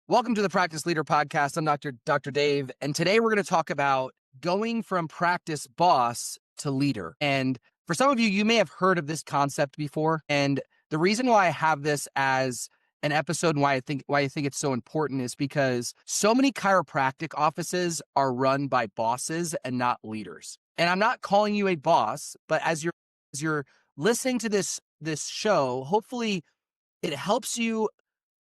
Welcome to the Practice Leader Podcast. I'm Dr. Dave, and today we're going to talk about going from practice boss to leader. And for some of you, you may have heard of this concept before. And the reason why I have this as an episode and why I think it's so important is because so many chiropractic offices are run by bosses and not leaders. And I'm not calling you a boss, but as you're listening to this show, hopefully it helps you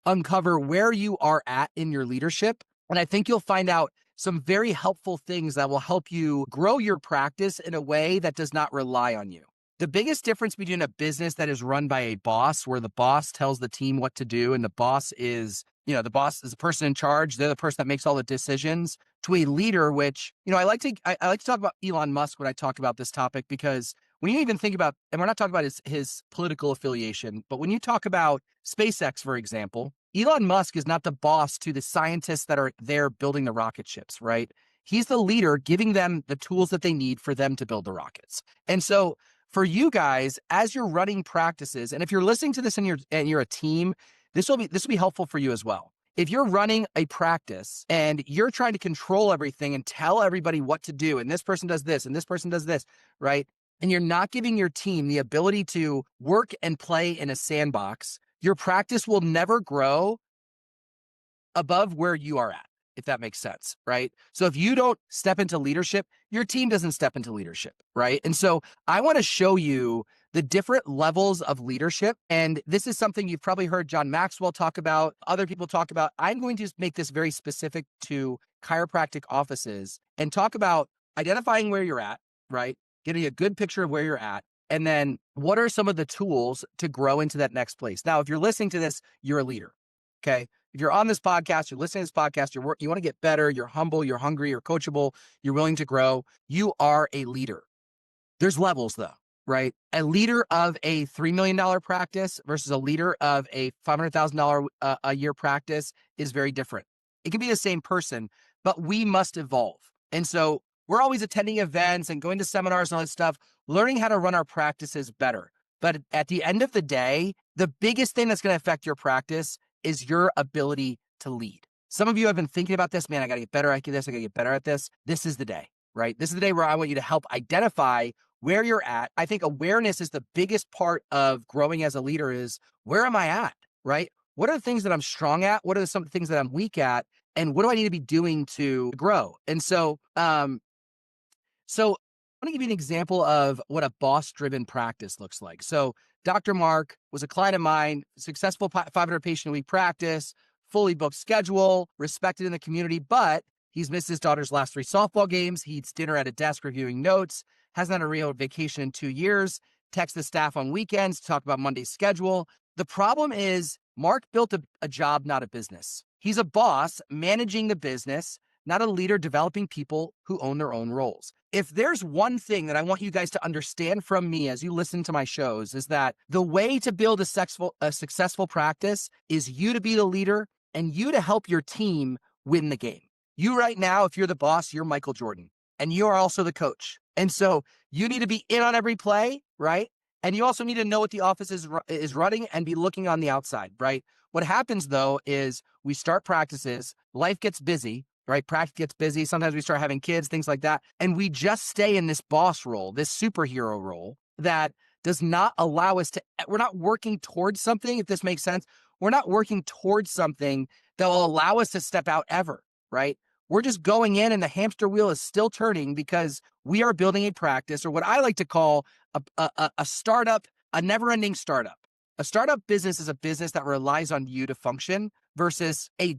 uncover where you are at in your leadership. And I think you'll find out some very helpful things that will help you grow your practice in a way that does not rely on you. The biggest difference between a business that is run by a boss, where the boss tells the team what to do, and the boss is the person in charge, they're the person that makes all the decisions, to a leader, which, I like to talk about Elon Musk when I talk about this topic, because when you even think about, and we're not talking about his political affiliation, but when you talk about SpaceX, for example, Elon Musk is not the boss to the scientists that are there building the rocket ships, right? He's the leader, giving them the tools that they need for them to build the rockets. And so for you guys, as you're running practices, and if you're listening to this and you're a team, this will be helpful for you as well. If you're running a practice and you're trying to control everything and tell everybody what to do, and this person does this and this person does this, right? And you're not giving your team the ability to work and play in a sandbox, your practice will never grow above where you are at, if that makes sense, right? So if you don't step into leadership, your team doesn't step into leadership, right? And so I want to show you the different levels of leadership. And this is something you've probably heard John Maxwell talk about, other people talk about. I'm going to make this very specific to chiropractic offices and talk about identifying where you're at, right? Getting a good picture of where you're at. And then what are some of the tools to grow into that next place? Now, if you're listening to this, you're a leader, okay? If you're on this podcast, you're listening to this podcast, you want to get better, you're humble, you're hungry, you're coachable, you're willing to grow, you are a leader. There's levels though, right? A leader of a $3 million practice versus a leader of a $500,000 a year practice is very different. It can be the same person, but we must evolve. And so we're always attending events and going to seminars and all that stuff, learning how to run our practices better. But at the end of the day, the biggest thing that's going to affect your practice is your ability to lead. Some of you have been thinking about this, man, I got to get better at this. I got to get better at this. This is the day, right? This is the day where I want you to help identify where you're at. I think awareness is the biggest part of growing as a leader. Is where am I at, right? What are the things that I'm strong at? What are some things that I'm weak at? And what do I need to be doing to grow? And so I want to give you an example of what a boss-driven practice looks like. So Dr. Mark was a client of mine, successful 500 patient a week practice, fully booked schedule, respected in the community, but he's missed his daughter's last 3 softball games. He eats dinner at a desk reviewing notes, hasn't had a real vacation in 2 years, texts the staff on weekends to talk about Monday's schedule. The problem is Mark built a job, not a business. He's a boss managing the business, not a leader developing people who own their own roles. If there's one thing that I want you guys to understand from me as you listen to my shows, is that the way to build a successful practice is you to be the leader and you to help your team win the game. You right now, if you're the boss, you're Michael Jordan, and you are also the coach. And so you need to be in on every play, right? And you also need to know what the office is running and be looking on the outside, right? What happens though is we start practices, life gets busy, right? Practice gets busy. Sometimes we start having kids, things like that. And we just stay in this boss role, this superhero role that does not allow us to, we're not working towards something, if this makes sense. We're not working towards something that will allow us to step out ever, right? We're just going in and the hamster wheel is still turning because we are building a practice, or what I like to call a startup, a never-ending startup. A startup business is a business that relies on you to function, versus a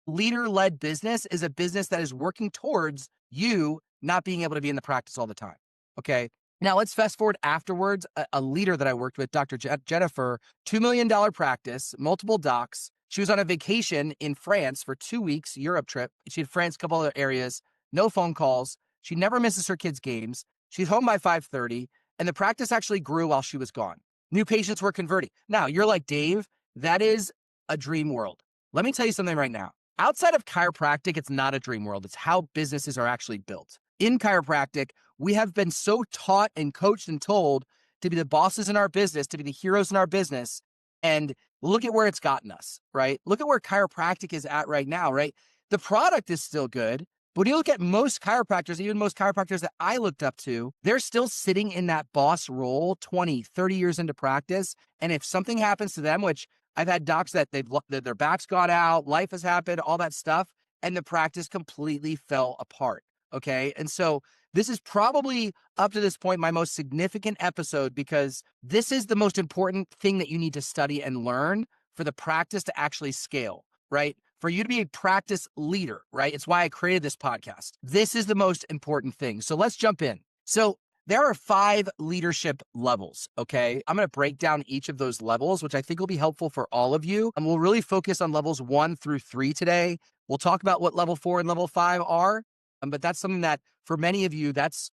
leader-led business is a business that is working towards you not being able to be in the practice all the time, okay? Now let's fast forward afterwards. A leader that I worked with, Dr. Jennifer, $2 million practice, multiple docs. She was on a vacation in France for 2 weeks, Europe trip. She had France, a couple other areas, no phone calls. She never misses her kids' games. She's home by 5:30, and the practice actually grew while she was gone. New patients were converting. Now, you're like, Dave, that is a dream world. Let me tell you something right now. Outside of chiropractic, it's not a dream world. It's how businesses are actually built. In chiropractic, we have been so taught and coached and told to be the bosses in our business, to be the heroes in our business. And look at where it's gotten us, right? Look at where chiropractic is at right now, right? The product is still good, but when you look at most chiropractors, even most chiropractors that I looked up to, they're still sitting in that boss role 20, 30 years into practice. And if something happens to them, which I've had docs that their back's gone out, life has happened, all that stuff, and the practice completely fell apart. Okay. And so this is probably up to this point my most significant episode, because this is the most important thing that you need to study and learn for the practice to actually scale, right? For you to be a practice leader, right? It's why I created this podcast. This is the most important thing. So let's jump in. So there are 5 leadership levels, okay? I'm going to break down each of those levels, which I think will be helpful for all of you. And we'll really focus on levels 1 through 3 today. We'll talk about what level 4 and level 5 are, but that's something that for many of you, that's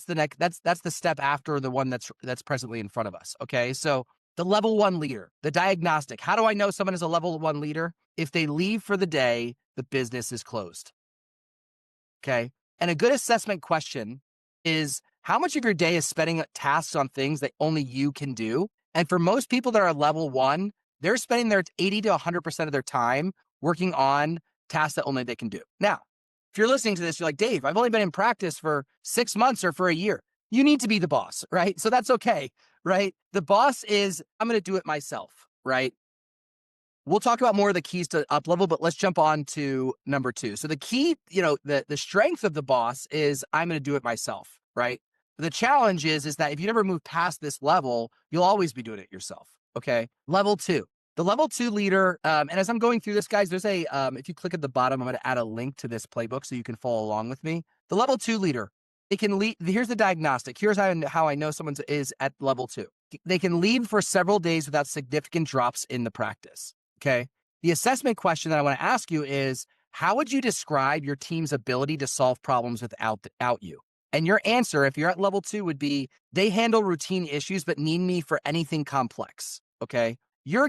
the next, that's the step after the one that's presently in front of us, okay? So the level 1 leader, the diagnostic. How do I know someone is a level 1 leader? If they leave for the day, the business is closed. Okay. And a good assessment question is, how much of your day is spending tasks on things that only you can do? And for most people that are level 1, they're spending their 80 to 100% of their time working on tasks that only they can do. Now, if you're listening to this, you're like, Dave, I've only been in practice for 6 months or for a year. You need to be the boss, right? So that's okay, right? The boss is, I'm going to do it myself, right? We'll talk about more of the keys to up level, but let's jump on to number 2. So the key, the strength of the boss is, I'm going to do it myself, right? The challenge is that if you never move past this level, you'll always be doing it yourself. Okay. Level 2, the level 2 leader. And as I'm going through this, guys, there's if you click at the bottom, I'm going to add a link to this playbook so you can follow along with me. The level 2 leader, they can lead. Here's the diagnostic. Here's how I know someone is at level 2. They can lead for several days without significant drops in the practice. Okay. The assessment question that I want to ask you is, how would you describe your team's ability to solve problems without you? And your answer, if you're at level 2, would be, they handle routine issues, but need me for anything complex. Okay. Your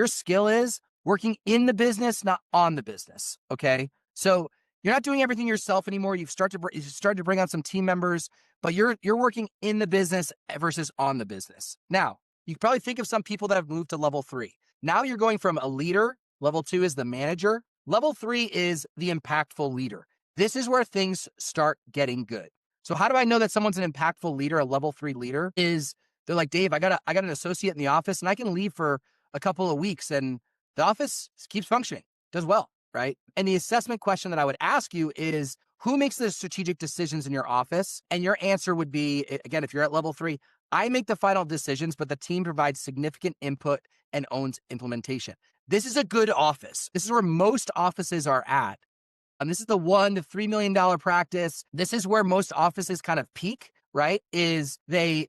skill is working in the business, not on the business. Okay. So you're not doing everything yourself anymore. You've started to bring on some team members, but you're working in the business versus on the business. Now, you can probably think of some people that have moved to level 3. Now you're going from a leader. Level 2 is the manager. Level 3 is the impactful leader. This is where things start getting good. So how do I know that someone's an impactful leader, a level 3 leader? Is they're like, Dave, I got an associate in the office and I can leave for a couple of weeks and the office keeps functioning, does well, right? And the assessment question that I would ask you is, who makes the strategic decisions in your office? And your answer would be, again, if you're at level 3, I make the final decisions, but the team provides significant input and owns implementation. This is a good office. This is where most offices are at. This is the $1 to $3 million practice. This is where most offices kind of peak, right? Is they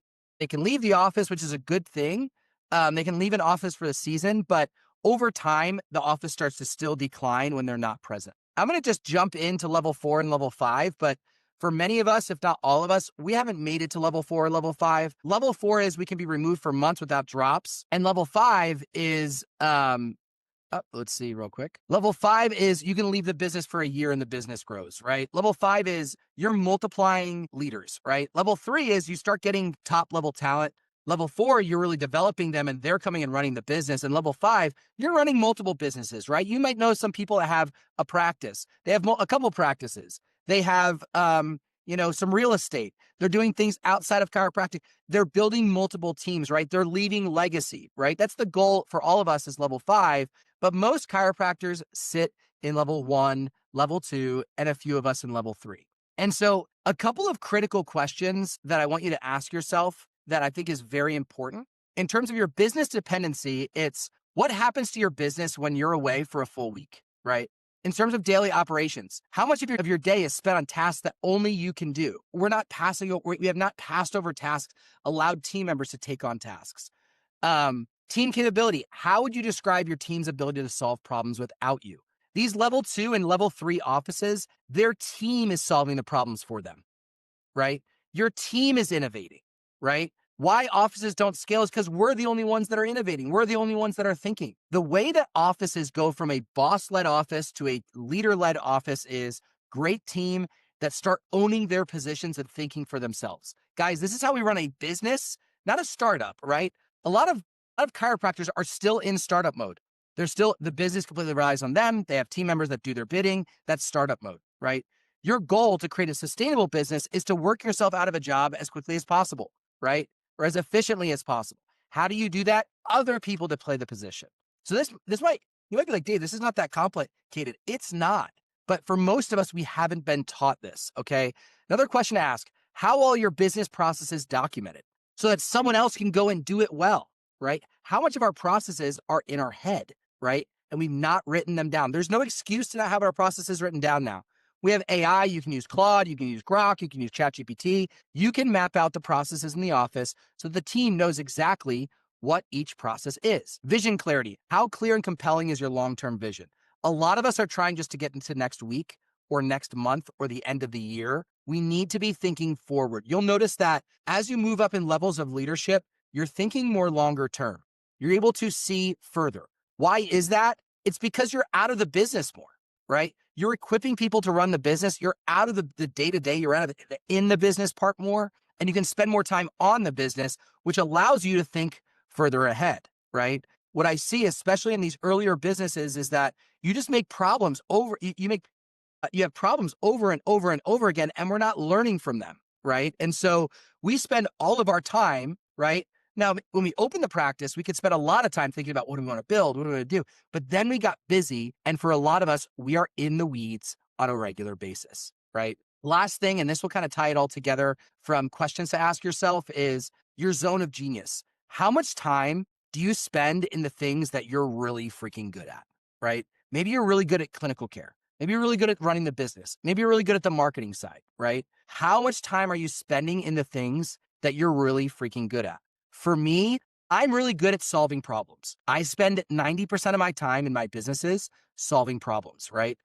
can leave the office, which is a good thing. They can leave an office for the season, but over time, the office starts to still decline when they're not present. I'm going to just jump into level 4 and level 5, but for many of us, if not all of us, we haven't made it to level 4 or level 5. Level 4 is we can be removed for months without drops. And level 5 is, let's see real quick. Level 5 is you can leave the business for a year and the business grows, right? Level 5 is you're multiplying leaders, right? Level 3 is you start getting top level talent. Level 4, you're really developing them and they're coming and running the business. And level 5, you're running multiple businesses, right? You might know some people that have a practice. They have a couple practices. They have, some real estate. They're doing things outside of chiropractic. They're building multiple teams, right? They're leaving legacy, right? That's the goal for all of us is level 5. But most chiropractors sit in level 1, level 2, and a few of us in level 3. And so a couple of critical questions that I want you to ask yourself that I think is very important. In terms of your business dependency, it's what happens to your business when you're away for a full week, right? In terms of daily operations, how much of your day is spent on tasks that only you can do? We have not passed over tasks, allowed team members to take on tasks. Team capability. How would you describe your team's ability to solve problems without you? These level 2 and level 3 offices, their team is solving the problems for them, right? Your team is innovating, right? Why offices don't scale is because we're the only ones that are innovating. We're the only ones that are thinking. The way that offices go from a boss-led office to a leader-led office is great team that start owning their positions and thinking for themselves. Guys, this is how we run a business, not a startup, right? A lot of lot of chiropractors are still in startup mode. They're still, the business completely relies on them. They have team members that do their bidding. That's startup mode, right? Your goal to create a sustainable business is to work yourself out of a job as quickly as possible, right? Or as efficiently as possible. How do you do that? Other people to play the position. So this might, you might be like, Dave, this is not that complicated. It's not. But for most of us, we haven't been taught this, okay? Another question to ask, how are your business processes documented so that someone else can go and do it well, right? How much of our processes are in our head, right? And we've not written them down. There's no excuse to not have our processes written down now. We have AI, you can use Claude, you can use Grok, you can use ChatGPT. You can map out the processes in the office so the team knows exactly what each process is. Vision clarity. How clear and compelling is your long-term vision? A lot of us are trying just to get into next week or next month or the end of the year. We need to be thinking forward. You'll notice that as you move up in levels of leadership, you're thinking more longer term. You're able to see further. Why is that? It's because you're out of the business more, right? You're equipping people to run the business. You're out of the day-to-day. You're out of the in the business part more, and you can spend more time on the business, which allows you to think further ahead, right? What I see, especially in these earlier businesses, is that you just make problems over, you have problems over and over and over again, and we're not learning from them, right? And so we spend all of our time, right? Now, when we open the practice, we could spend a lot of time thinking about what do we want to build, what do we want to do? But then we got busy. And for a lot of us, we are in the weeds on a regular basis, right? Last thing, and this will kind of tie it all together from questions to ask yourself, is your zone of genius. How much time do you spend in the things that you're really freaking good at, right? Maybe you're really good at clinical care. Maybe you're really good at running the business. Maybe you're really good at the marketing side, right? How much time are you spending in the things that you're really freaking good at? For me, I'm really good at solving problems. I spend 90% of my time in my businesses solving problems, right?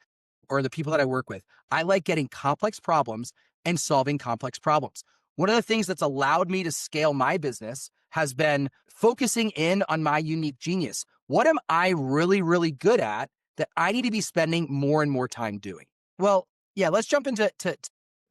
Or the people that I work with. I like getting complex problems and solving complex problems. One of the things that's allowed me to scale my business has been focusing in on my unique genius. What am I really, really good at that I need to be spending more and more time doing? Well, yeah, let's jump into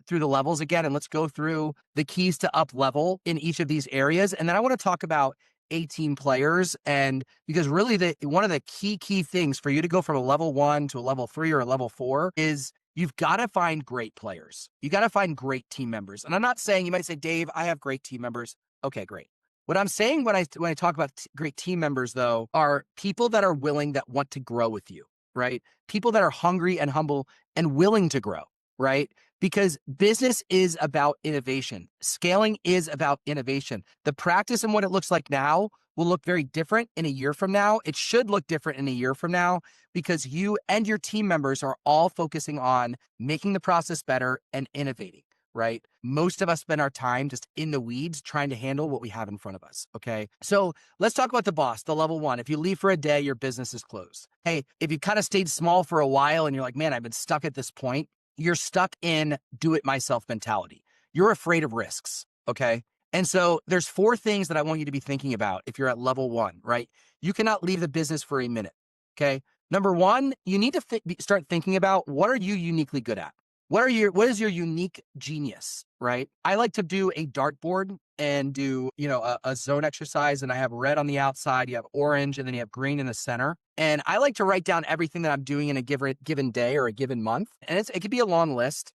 through the levels again, and let's go through the keys to up level in each of these areas. And then I want to talk about A-team players. And because really one of the key things for you to go from a level 1 to a level 3 or a level 4 is you've got to find great players. You got to find great team members. And I'm not saying, you might say, Dave, I have great team members. Okay, great. What I'm saying when I talk about great team members, though, are people that are willing, that want to grow with you, right? People that are hungry and humble and willing to grow, right? Because business is about innovation. Scaling is about innovation. The practice and what it looks like now will look very different in a year from now. It should look different in a year from now because you and your team members are all focusing on making the process better and innovating, right? Most of us spend our time just in the weeds trying to handle what we have in front of us, okay? So let's talk about the boss, the level 1. If you leave for a day, your business is closed. Hey, if you kind of stayed small for a while and you're like, man, I've been stuck at this point, you're stuck in do-it-myself mentality. You're afraid of risks, okay? And so there's 4 things that I want you to be thinking about if you're at level 1, right? You cannot leave the business for a minute, okay? Number 1, you need to start thinking about, what are you uniquely good at? What is your unique genius, right? I like to do a dartboard and do, a zone exercise, and I have red on the outside, you have orange, and then you have green in the center. And I like to write down everything that I'm doing in a given day or a given month. And it could be a long list.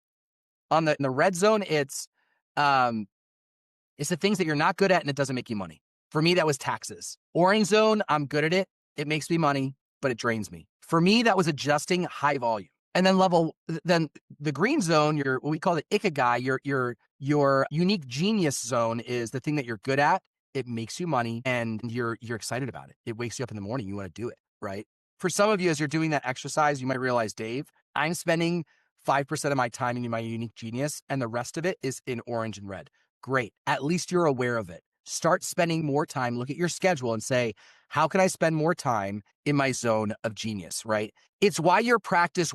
In the red zone, it's the things that you're not good at and it doesn't make you money. For me, that was taxes. Orange zone, I'm good at it. It makes me money, but it drains me. For me, that was adjusting high volume. And then the green zone, what we call the ikigai, your unique genius zone is the thing that you're good at. It makes you money and you're excited about it. It wakes you up in the morning. You want to do it, right? For some of you, as you're doing that exercise, you might realize, Dave, I'm spending 5% of my time in my unique genius and the rest of it is in orange and red. Great. At least you're aware of it. Start spending more time. Look at your schedule and say, how can I spend more time in my zone of genius, right? It's why your practice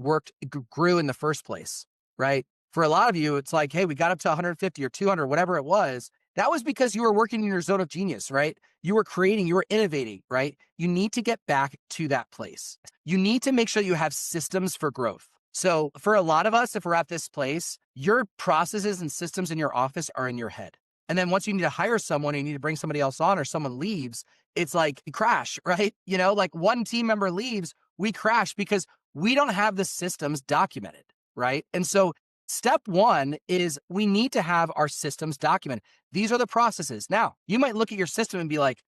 grew in the first place, right? For a lot of you, it's like, hey, we got up to 150 or 200, whatever it was. That was because you were working in your zone of genius, right? You were creating, you were innovating, right? You need to get back to that place. You need to make sure you have systems for growth. So for a lot of us, if we're at this place, your processes and systems in your office are in your head. And then once you need to hire someone and you need to bring somebody else on or someone leaves, it's like you crash, right? Like one team member leaves, we crash because we don't have the systems documented, right? And so step one is we need to have our systems documented. These are the processes. Now, you might look at your system and be like,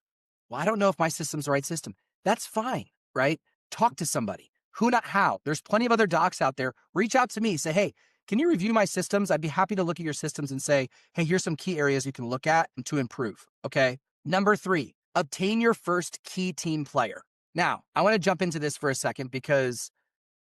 well, I don't know if my system's the right system. That's fine, right? Talk to somebody. Who, not how. There's plenty of other docs out there. Reach out to me. Say, hey, can you review my systems? I'd be happy to look at your systems and say, hey, here's some key areas you can look at to improve. Okay. Number 3, obtain your first key team player. Now, I want to jump into this for a second because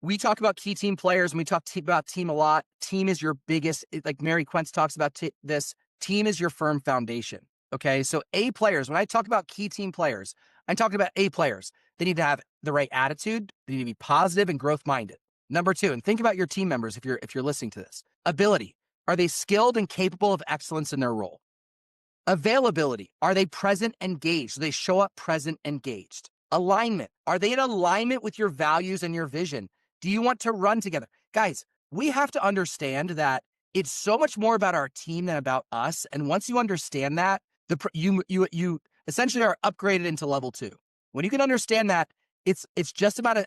we talk about key team players and we talk about team a lot. Team is your biggest, like Mary Quentz talks about this. Team is your firm foundation. Okay. So A players, when I talk about key team players, I'm talking about A players. They need to have the right attitude. They need to be positive and growth minded. Number 2, and think about your team members if you're listening to this. Ability. Are they skilled and capable of excellence in their role? Availability. Are they present, engaged? Do they show up present, engaged? Alignment. Are they in alignment with your values and your vision? Do you want to run together? Guys, we have to understand that it's so much more about our team than about us. And once you understand that, you essentially are upgraded into level 2. When you can understand that, it's just about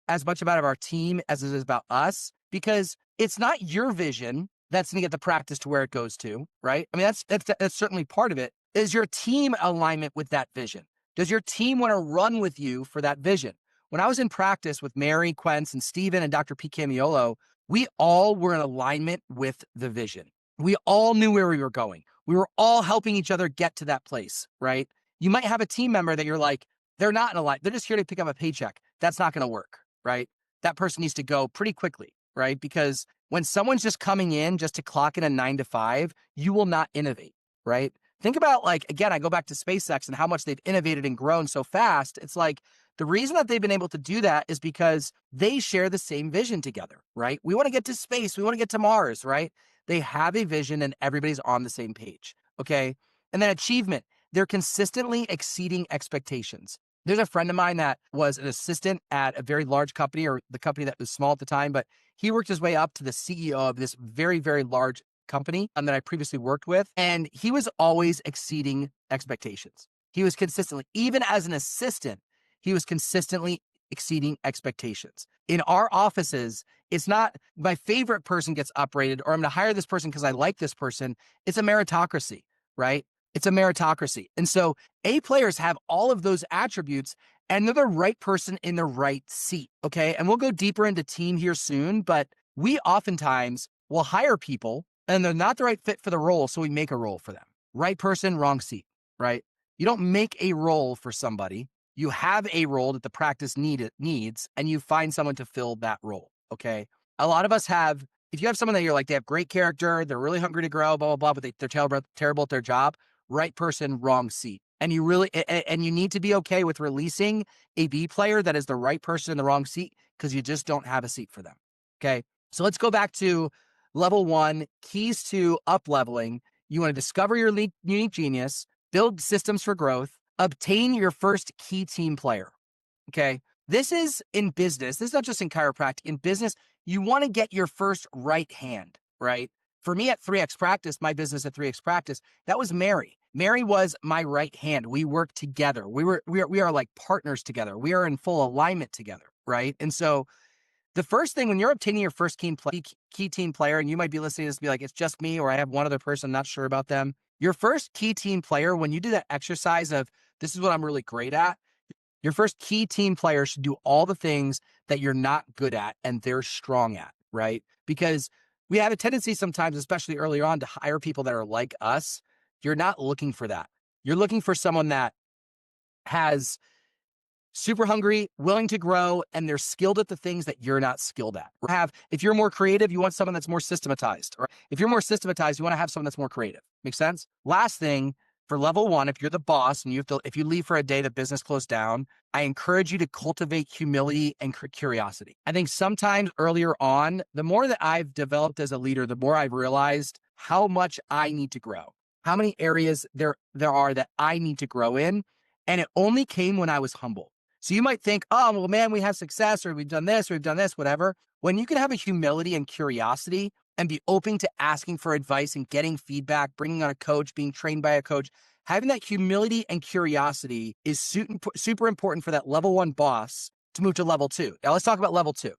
as much about our team as it is about us, because it's not your vision that's going to get the practice to where it goes to, right? I mean, that's certainly part of it. Is your team alignment with that vision? Does your team want to run with you for that vision? When I was in practice with Mary Quentz and Stephen and Dr. P. Camiolo, we all were in alignment with the vision. We all knew where we were going. We were all helping each other get to that place, right? You might have a team member that you're like, they're not in alignment. They're just here to pick up a paycheck. That's not going to work, right? That person needs to go pretty quickly, right? Because when someone's just coming in just to clock in a 9 to 5, you will not innovate, right? Think about, like, again, I go back to SpaceX and how much they've innovated and grown so fast. It's like the reason that they've been able to do that is because they share the same vision together, right? We want to get to space. We want to get to Mars, right? They have a vision and everybody's on the same page, okay? And then achievement, they're consistently exceeding expectations. There's a friend of mine that was an assistant at a very large company, or the company that was small at the time, but he worked his way up to the CEO of this very, very large company that I previously worked with. And he was always exceeding expectations. He was consistently, even as an assistant, he was consistently exceeding expectations. In our offices, it's not my favorite person gets uprated or I'm going to hire this person because I like this person. It's a meritocracy, right? It's a meritocracy. And so A players have all of those attributes and they're the right person in the right seat. Okay. And we'll go deeper into team here soon, but we oftentimes will hire people and they're not the right fit for the role. So we make a role for them. Right person, wrong seat, right? You don't make a role for somebody. You have a role that the practice needs, and you find someone to fill that role. Okay. A lot of us have, if you have someone that you're like, they have great character, they're really hungry to grow, blah, blah, blah, but they're terrible at their job, right person, wrong seat. And you really, and you need to be okay with releasing a B player that is the right person in the wrong seat because you just don't have a seat for them. Okay. So let's go back to level 1, keys to up leveling. You want to discover your unique genius, build systems for growth, obtain your first key team player. Okay. This is in business. This is not just in chiropractic. In business, you want to get your first right hand, right? For me at 3X Practice, my business at 3X Practice, that was Mary. Mary was my right hand. We worked together. We are like partners together. We are in full alignment together, right? And so the first thing when you're obtaining your first key team player, and you might be listening to this and be like, it's just me, or I have one other person, I'm not sure about them. Your first key team player, when you do that exercise of this is what I'm really great at, your first key team player should do all the things that you're not good at and they're strong at, right? Because we have a tendency sometimes, especially early on, to hire people that are like us. You're not looking for that. You're looking for someone that has super hungry, willing to grow, and they're skilled at the things that you're not skilled at. If you're more creative, you want someone that's more systematized. Or if you're more systematized, you want to have someone that's more creative. Make sense? Last thing, for level 1, if you're the boss and if you leave for a day, the business closed down, I encourage you to cultivate humility and curiosity. I think sometimes earlier on, the more that I've developed as a leader, the more I've realized how much I need to grow, how many areas there are that I need to grow in. And it only came when I was humble. So you might think, oh, well, man, we have success, or we've done this, whatever. When you can have a humility and curiosity, and be open to asking for advice and getting feedback, bringing on a coach, being trained by a coach. Having that humility and curiosity is super important for that level 1 boss to move to level 2. Now let's talk about level 2.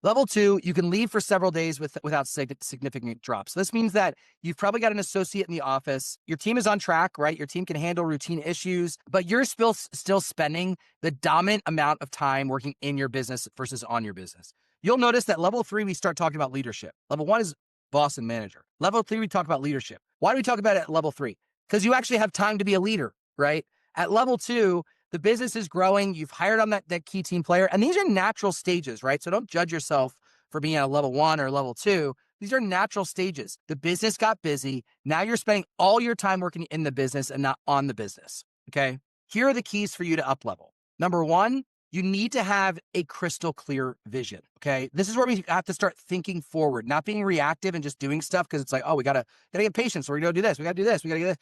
Level 2, you can leave for several days without significant drops. This means that you've probably got an associate in the office. Your team is on track, right? Your team can handle routine issues, but you're still spending the dominant amount of time working in your business versus on your business. You'll notice that level 3, we start talking about leadership. Level 1 is boss and manager. Level 3, we talk about leadership. Why do we talk about it at level 3? Because you actually have time to be a leader, right? At level 2, the business is growing. You've hired on that key team player. And these are natural stages, right? So don't judge yourself for being at a level 1 or level 2. These are natural stages. The business got busy. Now you're spending all your time working in the business and not on the business. Okay. Here are the keys for you to up level. Number 1, you need to have a crystal clear vision. Okay. This is where we have to start thinking forward, not being reactive and just doing stuff because it's like, oh, we gotta get patience. We're gonna do this. We gotta do this. We gotta get this.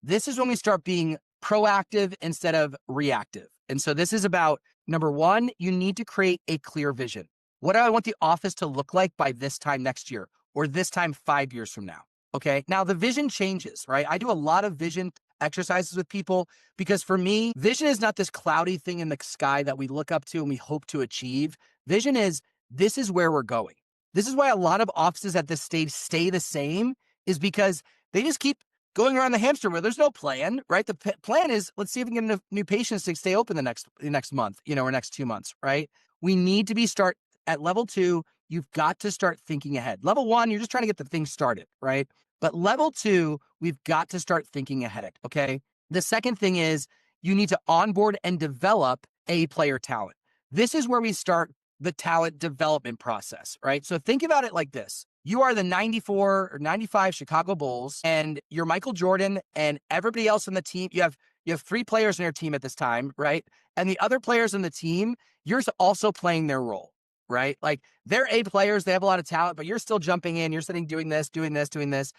This is when we start being proactive instead of reactive. And so this is about, number 1, you need to create a clear vision. What do I want the office to look like by this time next year or this time 5 years from now? Okay. Now the vision changes, right? I do a lot of vision exercises with people because for me, vision is not this cloudy thing in the sky that we look up to and we hope to achieve. Vision is, this is where we're going. This is why a lot of offices at this stage stay the same, is because they just keep going around the hamster wheel. There's no plan, right? The plan is, let's see if we can get enough new patients to stay open the next month, or next 2 months, right? We need to start at level 2. You've got to start thinking ahead. Level 1, you're just trying to get the thing started, right? But level 2, we've got to start thinking ahead, okay? The second thing is you need to onboard and develop A player talent. This is where we start the talent development process, right? So think about it like this. You are the 94 or 95 Chicago Bulls, and you're Michael Jordan, and everybody else on the team, you have 3 players in your team at this time, right? And the other players in the team, you're also playing their role, right? Like, they're A players, they have a lot of talent, but you're still jumping in, you're sitting doing this, doing this, doing this.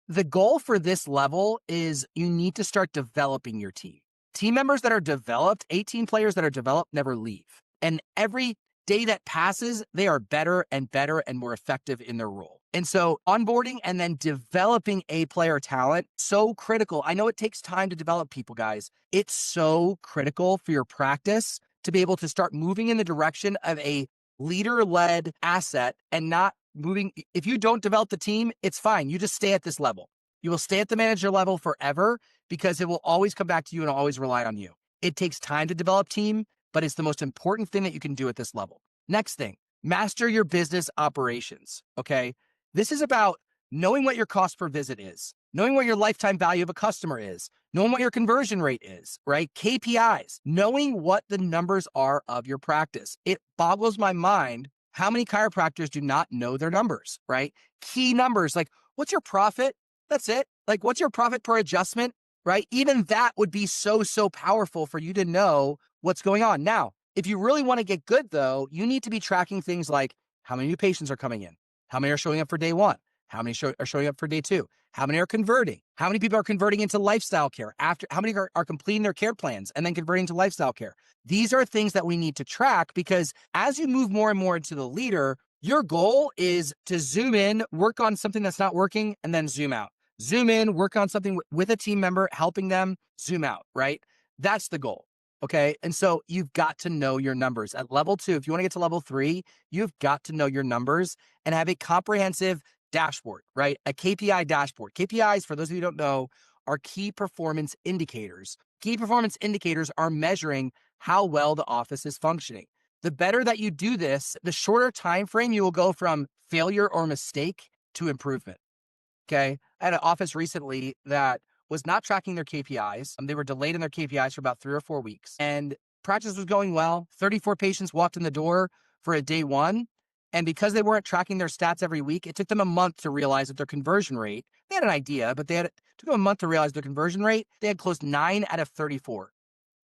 The goal for this level is you need to start developing your team. Team members that are developed, 18 players that are developed, never leave. And every day that passes, they are better and better and more effective in their role. And so onboarding and then developing A player talent, so critical. I know it takes time to develop people, guys. It's so critical for your practice to be able to start moving in the direction of a leader-led asset and not moving. If you don't develop the team, it's fine. You just stay at this level. You will stay at the manager level forever because it will always come back to you and always rely on you. It takes time to develop team, but it's the most important thing that you can do at this level. Next thing, master your business operations, okay? This is about knowing what your cost per visit is, knowing what your lifetime value of a customer is, knowing what your conversion rate is, right? KPIs, knowing what the numbers are of your practice. It boggles my mind how many chiropractors do not know their numbers, right? Key numbers, like what's your profit? That's it. Like, what's your profit per adjustment, right? Even that would be so powerful for you to know what's going on. Now, if you really want to get good, though, you need to be tracking things like how many new patients are coming in, how many are showing up for day 1, how many are showing up for day 2, how many are converting, how many people are converting into lifestyle care, how many are completing their care plans and then converting to lifestyle care. These are things that we need to track because as you move more and more into the leader, your goal is to zoom in, work on something that's not working, and then zoom out. Zoom in, work on something with a team member, helping them, zoom out, right? That's the goal. Okay. And so you've got to know your numbers at level 2. If you want to get to level 3, you've got to know your numbers and have a comprehensive dashboard, right? A KPI dashboard. KPIs, for those of you who don't know, are key performance indicators. Key performance indicators are measuring how well the office is functioning. The better that you do this, the shorter time frame you will go from failure or mistake to improvement. Okay. I had an office recently that was not tracking their KPIs. They were delayed in their KPIs for about 3 or 4 weeks. And practice was going well. 34 patients walked in the door for a day 1. And because they weren't tracking their stats every week, it took them a month to realize that their conversion rate, they had an idea, but it took them a month to realize their conversion rate. They had closed 9 out of 34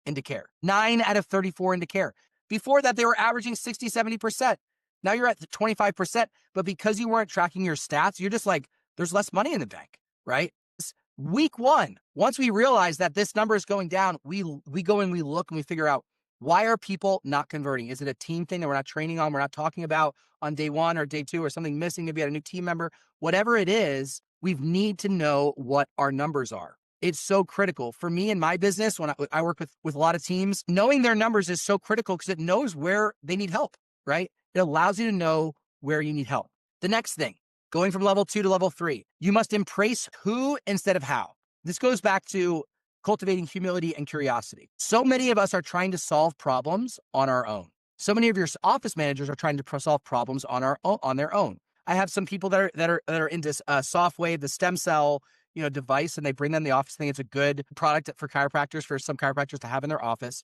into care. 9 out of 34 into care. Before that, they were averaging 60, 70%. Now you're at the 25%. But because you weren't tracking your stats, you're just like, there's less money in the bank, right? Week 1, once we realize that this number is going down, we go and we look and we figure out Why are people not converting? Is it a team thing that we're not training on? We're not talking about on day one or day two, or something missing? Maybe a new team member, whatever it is, we need to know what our numbers are. It's so critical for me in my business. When I work with a lot of teams, knowing their numbers is so critical because it knows where they need help, right? It allows you to know where you need help. The next thing, going from level 2 to level 3, you must embrace who instead of how. This goes back to cultivating humility and curiosity. So many of us are trying to solve problems on our own. So many of your office managers are trying to solve problems on their own. I have some people that are into SoftWave, the stem cell device, and they bring them in the office. I think it's a good product for chiropractors, for some chiropractors to have in their office.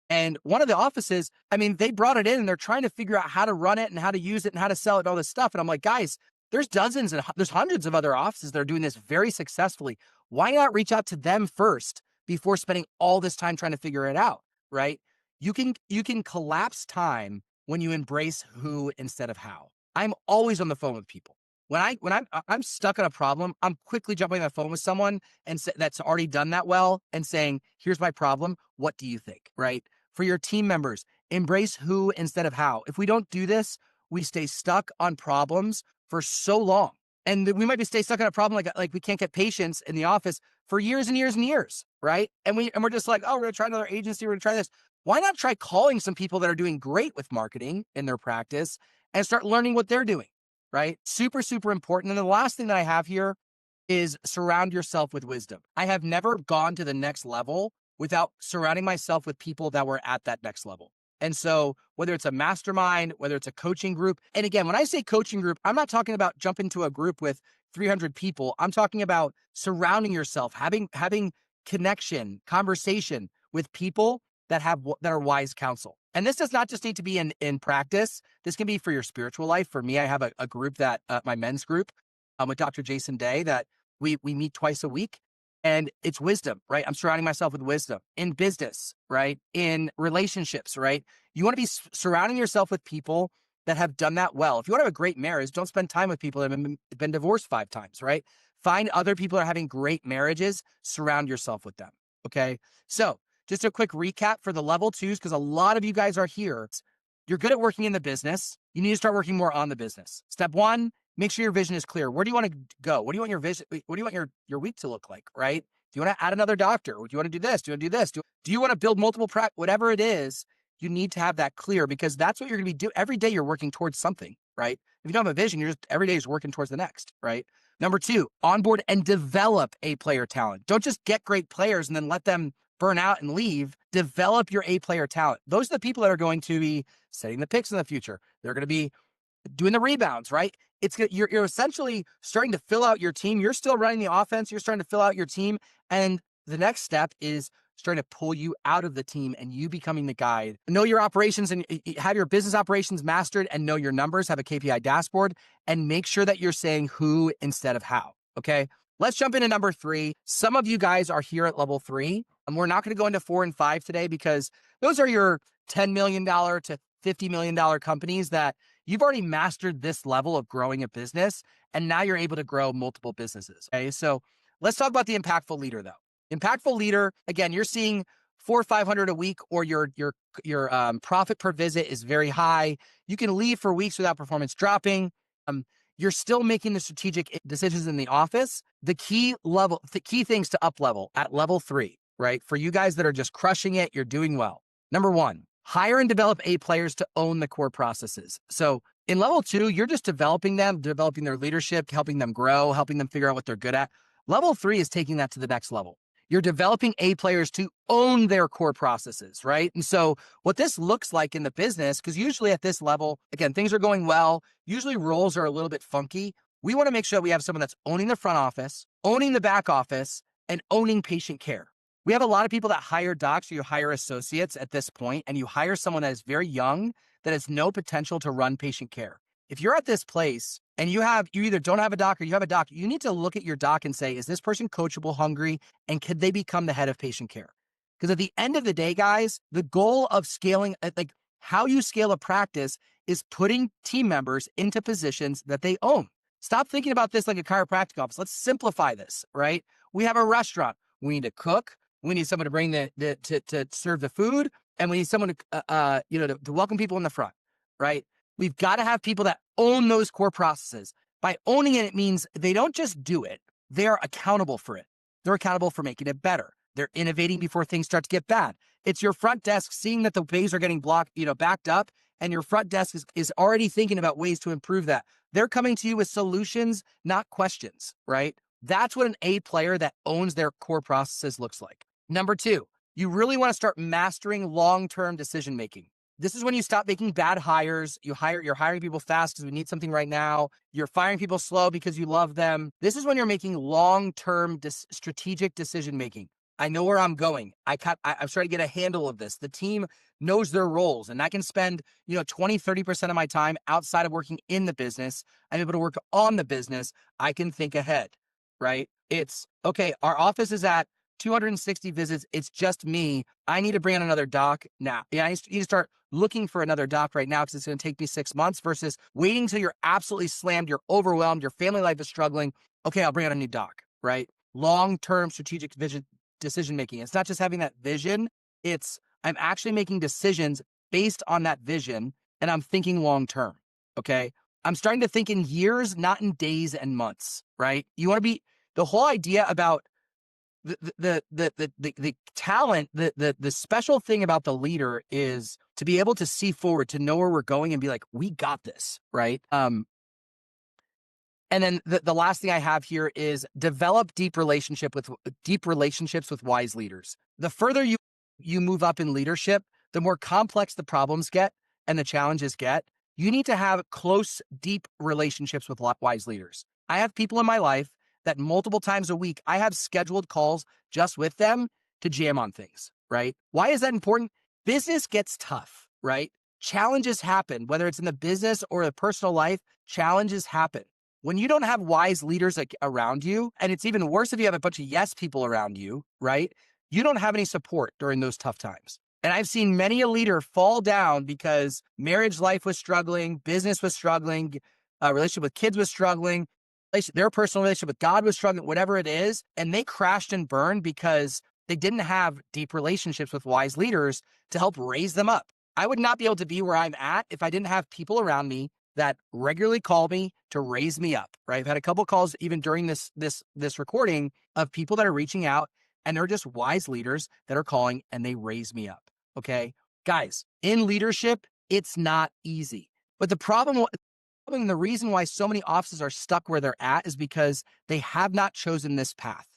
And one of the offices, I mean, they brought it in and they're trying to figure out how to run it and how to use it and how to sell it and all this stuff. And I'm like, guys, there's dozens and there's hundreds of other offices that are doing this very successfully. Why not reach out to them first before spending all this time trying to figure it out, right? You can collapse time when you embrace who instead of how. I'm always on the phone with people. When I'm stuck on a problem, I'm quickly jumping on the phone with someone that's already done that well and saying, here's my problem. What do you think, right? For your team members, embrace who instead of how. If we don't do this, we stay stuck on problems for so long. And we might be stay stuck on a problem like we can't get patients in the office for years and years and years, right? And we're just like, oh, we're gonna try another agency, we're gonna try this. Why not try calling some people that are doing great with marketing in their practice and start learning what they're doing, right? Super, super important. And the last thing that I have here is surround yourself with wisdom. I have never gone to the next level without surrounding myself with people that were at that next level. And so whether it's a mastermind, whether it's a coaching group, and again, when I say coaching group, I'm not talking about jumping to a group with 300 people. I'm talking about surrounding yourself, having connection, conversation with people that are wise counsel. And this does not just need to be in practice. This can be for your spiritual life. For me, I have a group that my men's group with Dr. Jason Day that we meet twice a week. And it's wisdom, right? I'm surrounding myself with wisdom in business, right? In relationships, right? You want to be surrounding yourself with people that have done that well. If you want to have a great marriage, don't spend time with people that have been divorced 5 times, right? Find other people that are having great marriages, surround yourself with them, okay? So just a quick recap for the level 2s, because a lot of you guys are here. You're good at working in the business. You need to start working more on the business. Step 1, make sure your vision is clear. Where do you want to go? What do you want your vision? What do you want your week to look like, right? Do you want to add another doctor? Do you want to do this? Do you want to do this? Do you want to build multiple whatever it is, you need to have that clear, because that's what you're going to be doing. Every day you're working towards something, right? If you don't have a vision, you're just every day is working towards the next, right? Number 2, onboard and develop A player talent. Don't just get great players and then let them burn out and leave. Develop your A player talent. Those are the people that are going to be setting the picks in the future. They're going to be doing the rebounds, right? You're essentially starting to fill out your team. You're still running the offense. You're starting to fill out your team. And the next step is starting to pull you out of the team and you becoming the guide. Know your operations and have your business operations mastered, and know your numbers, have a KPI dashboard, and make sure that you're saying who instead of how, okay? Let's jump into number 3. Some of you guys are here at level 3, and we're not going to go into 4 and 5 today because those are your $10 million to $50 million companies that you've already mastered this level of growing a business, and now you're able to grow multiple businesses. Okay, so let's talk about the impactful leader, though. Impactful leader, again, you're seeing 400 or 500 a week, or your profit per visit is very high. You can leave for weeks without performance dropping. You're still making the strategic decisions in the office. The key things to up level at level 3, right? For you guys that are just crushing it, you're doing well. Number 1, hire and develop A players to own the core processes. So in level 2, you're just developing them, developing their leadership, helping them grow, helping them figure out what they're good at. Level 3 is taking that to the next level. You're developing A players to own their core processes, right? And so what this looks like in the business, because usually at this level, again, things are going well. Usually roles are a little bit funky. We want to make sure that we have someone that's owning the front office, owning the back office, and owning patient care. We have a lot of people that hire docs, or you hire associates at this point, and you hire someone that is very young, that has no potential to run patient care. If you're at this place and you either don't have a doc or you have a doc, you need to look at your doc and say, is this person coachable, hungry, and could they become the head of patient care? Because at the end of the day, guys, the goal of scaling, like how you scale a practice, is putting team members into positions that they own. Stop thinking about this like a chiropractic office. Let's simplify this, right? We have a restaurant. We need a cook. We need someone to bring to serve the food. and we need someone to welcome people in the front, right? We've got to have people that own those core processes. By owning it, it means they don't just do it, they're accountable for it. They're accountable for making it better. They're innovating before things start to get bad. It's your front desk seeing that the bays are getting backed up, and your front desk is already thinking about ways to improve that. They're coming to you with solutions, not questions, right? That's what an A player that owns their core processes looks like. Number two, you really want to start mastering long-term decision making. This is when you stop making bad hires. You're hiring people fast because we need something right now. You're firing people slow because you love them. This is when you're making long-term strategic decision making. I know where I'm going. I'm trying to get a handle of this. The team knows their roles, and I can spend 20, 30% of my time outside of working in the business. I'm able to work on the business. I can think ahead, right? It's okay. Our office is at 260 visits. It's just me. I need to bring on another doc now. Yeah, I need to start looking for another doc right now because it's going to take me 6 months versus waiting until you're absolutely slammed, you're overwhelmed, your family life is struggling. Okay, I'll bring on a new doc, right? Long-term strategic vision decision making. It's not just having that vision. It's I'm actually making decisions based on that vision, and I'm thinking long-term. Okay. I'm starting to think in years, not in days and months, right? You want to be the whole idea about the talent, the special thing about the leader is to be able to see forward, to know where we're going and be like, we got this, right? And then the last thing I have here is develop deep relationships with wise leaders. The further you move up in leadership, the more complex the problems get and the challenges get. You need to have close, deep relationships with wise leaders. I have people in my life that multiple times a week, I have scheduled calls just with them to jam on things, right? Why is that important? Business gets tough, right? Challenges happen, whether it's in the business or the personal life, challenges happen. When you don't have wise leaders around you, and it's even worse if you have a bunch of yes people around you, right? You don't have any support during those tough times. And I've seen many a leader fall down because marriage life was struggling, business was struggling, relationship with kids was struggling, their personal relationship with God was struggling, whatever it is. And they crashed and burned because they didn't have deep relationships with wise leaders to help raise them up. I would not be able to be where I'm at if I didn't have people around me that regularly call me to raise me up, right? I've had a couple calls even during this recording of people that are reaching out, and they're just wise leaders that are calling and they raise me up. Okay. Guys, in leadership, it's not easy. But the reason why so many offices are stuck where they're at is because they have not chosen this path.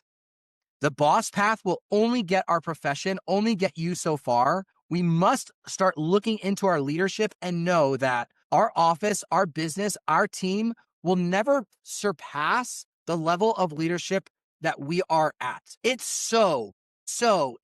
The boss path will only get our profession, only get you so far. We must start looking into our leadership and know that our office, our business, our team will never surpass the level of leadership that we are at. It's so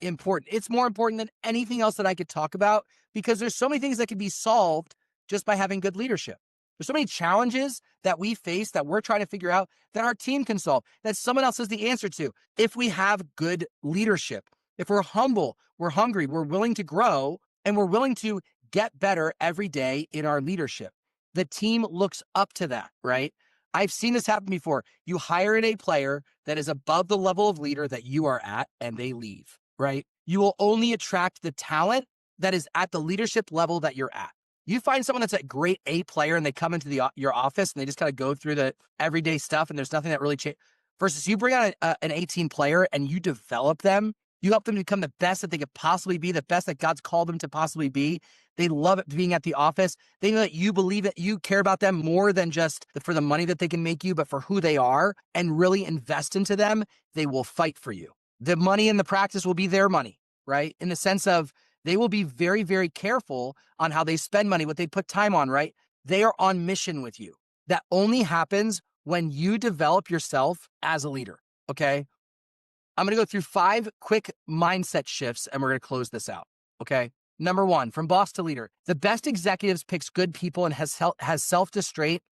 important. It's more important than anything else that I could talk about because there's so many things that can be solved just by having good leadership. There's so many challenges that we face that we're trying to figure out that our team can solve, that someone else has the answer to. If we have good leadership, if we're humble, we're hungry, we're willing to grow, and we're willing to get better every day in our leadership. The team looks up to that, right? I've seen this happen before. You hire a player that is above the level of leader that you are at, and they leave, right? You will only attract the talent that is at the leadership level that you're at. You find someone that's a great A player and they come into your office and they just kind of go through the everyday stuff and there's nothing that really changes. Versus you bring on an 18 player and you develop them, you help them become the best that they could possibly be, the best that God's called them to possibly be. They love it being at the office. They know that you believe it. You care about them more than just for the money that they can make you, but for who they are, and really invest into them. They will fight for you. The money and the practice will be their money, right? In the sense of they will be very, very careful on how they spend money, what they put time on, right? They are on mission with you. That only happens when you develop yourself as a leader, okay? I'm going to go through 5 quick mindset shifts and we're going to close this out, okay? Number 1, from boss to leader. The best executives picks good people and has self-restraint,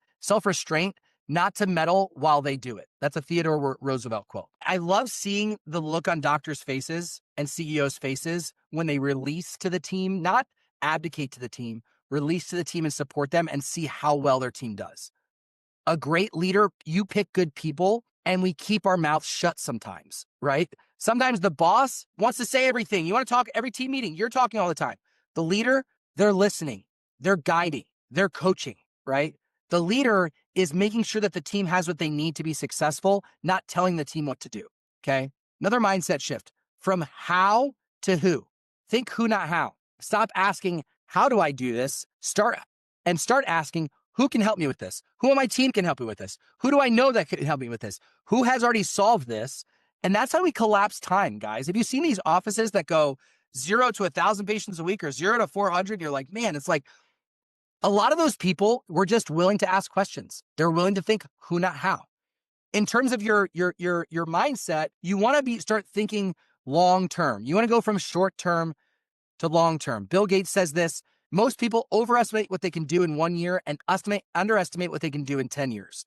not to meddle while they do it. That's a Theodore Roosevelt quote. I love seeing the look on doctors' faces and CEOs' faces when they release to the team, not abdicate to the team, release to the team and support them and see how well their team does. A great leader, you pick good people and we keep our mouths shut sometimes, right? Sometimes the boss wants to say everything. You want to talk every team meeting. You're talking all the time. The leader, they're listening, they're guiding, they're coaching, right? The leader is making sure that the team has what they need to be successful, not telling the team what to do. Okay. Another mindset shift from how to who. Think who, not how. Stop asking, how do I do this? Start asking, who can help me with this? Who on my team can help me with this? Who do I know that can help me with this? Who has already solved this? And that's how we collapse time, guys. Have you seen these offices that go 0 to 1,000 patients a week or 0 to 400? You're like, man, it's like a lot of those people were just willing to ask questions. They're willing to think who, not how. In terms of your mindset, you want to start thinking long term. You want to go from short term to long term. Bill Gates says this: most people overestimate what they can do in 1 year and underestimate what they can do in 10 years.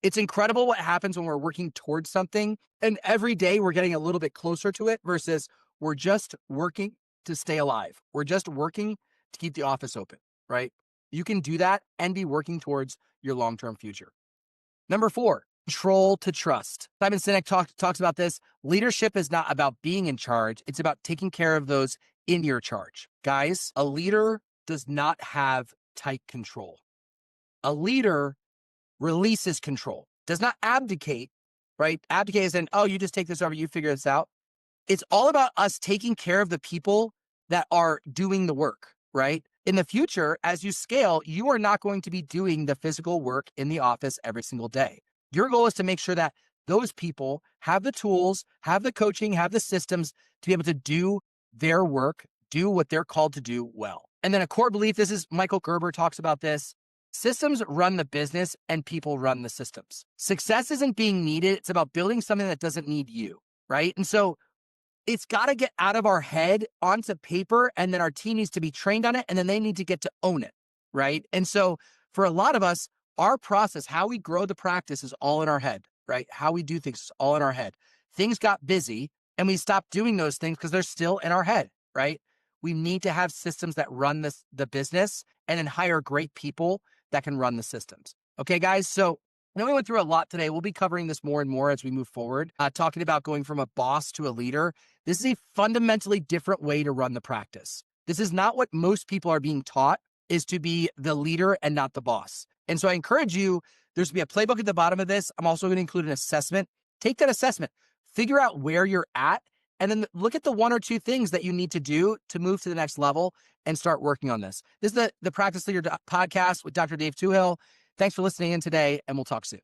It's incredible what happens when we're working towards something, and every day we're getting a little bit closer to it versus we're just working to stay alive. We're just working to keep the office open, right? You can do that and be working towards your long-term future. Number 4, control to trust. Simon Sinek talks about this. Leadership is not about being in charge. It's about taking care of those in your charge. Guys, a leader does not have tight control. A leader releases control, does not abdicate, right? Abdicate is in, oh, you just take this over, you figure this out. It's all about us taking care of the people that are doing the work, right? In the future, as you scale, you are not going to be doing the physical work in the office every single day. Your goal is to make sure that those people have the tools, have the coaching, have the systems to be able to do their work, do what they're called to do well. And then a core belief, this is Michael Gerber talks about this: systems run the business and people run the systems. Success isn't being needed. It's about building something that doesn't need you, right? And so it's got to get out of our head onto paper, and then our team needs to be trained on it, and then they need to get to own it, right? And so for a lot of us, our process, how we grow the practice, is all in our head, right? How we do things is all in our head. Things got busy and we stopped doing those things because they're still in our head, right? We need to have systems that run the business, and then hire great people that can run the systems. Okay, guys? So I know we went through a lot today. We'll be covering this more and more as we move forward, talking about going from a boss to a leader. This is a fundamentally different way to run the practice. This is not what most people are being taught, is to be the leader and not the boss. And so I encourage you, there's going to be a playbook at the bottom of this. I'm also going to include an assessment. Take that assessment, figure out where you're at, and then look at the 1 or 2 things that you need to do to move to the next level and start working on this. This is the Practice Leader podcast with Dr. Dave Tuhill. Thanks for listening in today, and we'll talk soon.